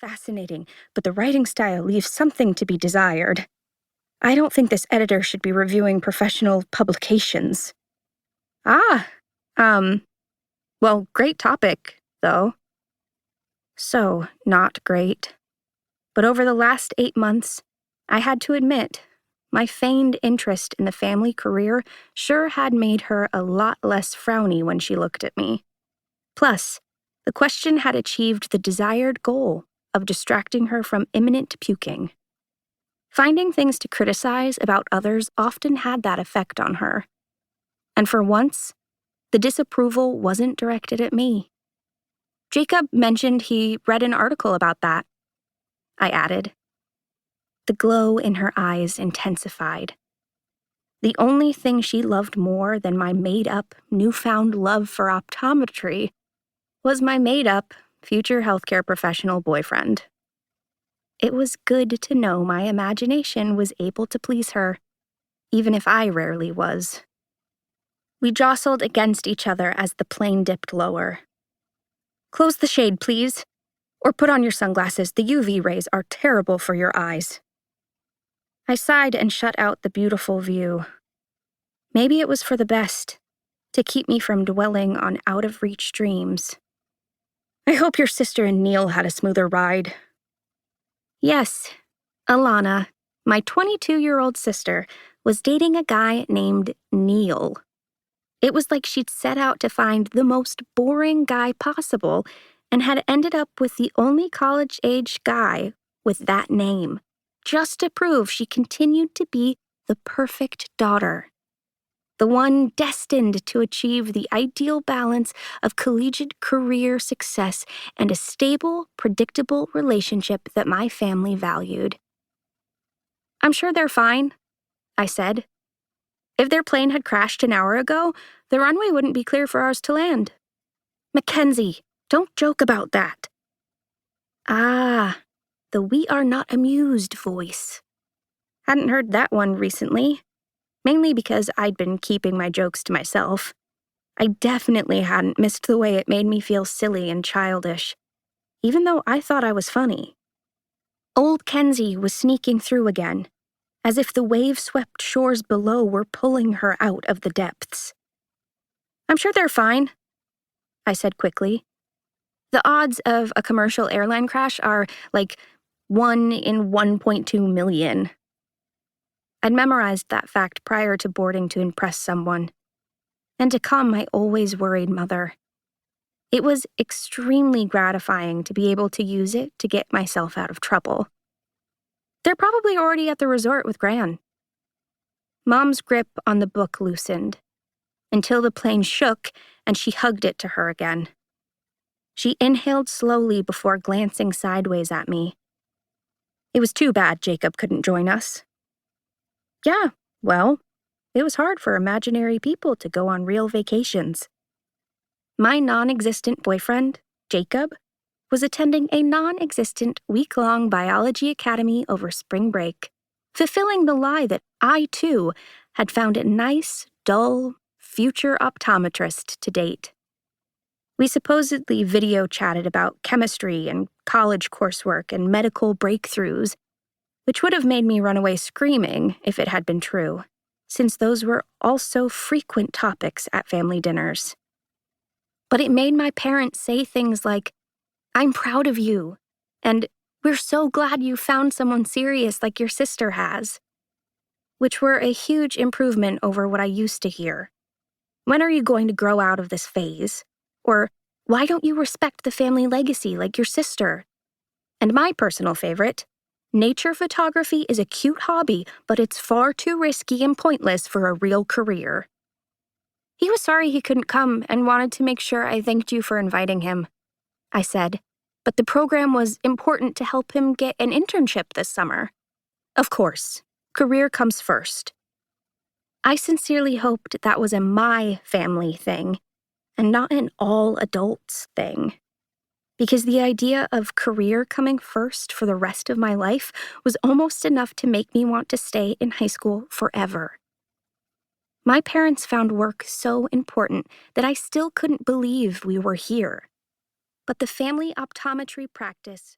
fascinating, but the writing style leaves something to be desired. I don't think this editor should be reviewing professional publications. Ah, well, great topic, though. So, not great. But over the last 8 months, I had to admit, my feigned interest in the family career sure had made her a lot less frowny when she looked at me. Plus, the question had achieved the desired goal of distracting her from imminent puking. Finding things to criticize about others often had that effect on her. And for once, the disapproval wasn't directed at me. Jacob mentioned he read an article about that, I added. The glow in her eyes intensified. The only thing she loved more than my made-up, newfound love for optometry was my made-up, future healthcare professional boyfriend. It was good to know my imagination was able to please her, even if I rarely was. We jostled against each other as the plane dipped lower. "Close the shade, please. Or put on your sunglasses. The UV rays are terrible for your eyes." I sighed and shut out the beautiful view. Maybe it was for the best, to keep me from dwelling on out-of-reach dreams. "I hope your sister and Neil had a smoother ride." Yes, Alana, my 22-year-old sister, was dating a guy named Neil. It was like she'd set out to find the most boring guy possible and had ended up with the only college-age guy with that name, just to prove she continued to be the perfect daughter. The one destined to achieve the ideal balance of collegiate career success and a stable, predictable relationship that my family valued. "I'm sure they're fine," I said. "If their plane had crashed an hour ago, the runway wouldn't be clear for ours to land." "Mackenzie, don't joke about that." Ah, the "we are not amused" voice. Hadn't heard that one recently, mainly because I'd been keeping my jokes to myself. I definitely hadn't missed the way it made me feel silly and childish, even though I thought I was funny. Old Kenzie was sneaking through again, as if the wave-swept shores below were pulling her out of the depths. "I'm sure they're fine," I said quickly. The odds of a commercial airline crash are like 1 in 1.2 million. I'd memorized that fact prior to boarding to impress someone, and to calm my always worried mother. It was extremely gratifying to be able to use it to get myself out of trouble. "They're probably already at the resort with Gran." Mom's grip on the book loosened, until the plane shook and she hugged it to her again. She inhaled slowly before glancing sideways at me. "It was too bad Jacob couldn't join us." "Yeah, well, it was hard for imaginary people to go on real vacations." My non-existent boyfriend, Jacob, was attending a non-existent week-long biology academy over spring break, fulfilling the lie that I, too, had found a nice, dull, future optometrist to date. We supposedly video chatted about chemistry and college coursework and medical breakthroughs, which would have made me run away screaming if it had been true, since those were also frequent topics at family dinners. But it made my parents say things like, "I'm proud of you," and "We're so glad you found someone serious like your sister has," which were a huge improvement over what I used to hear. "When are you going to grow out of this phase?" Or, "Why don't you respect the family legacy like your sister?" And my personal favorite, "Nature photography is a cute hobby, but it's far too risky and pointless for a real career." He was sorry he couldn't come and wanted to make sure I thanked you for inviting him, I said, but the program was important to help him get an internship this summer. Of course, career comes first. I sincerely hoped that was a my family thing, and not an all-adults thing. Because the idea of career coming first for the rest of my life was almost enough to make me want to stay in high school forever. My parents found work so important that I still couldn't believe we were here. But the family optometry practice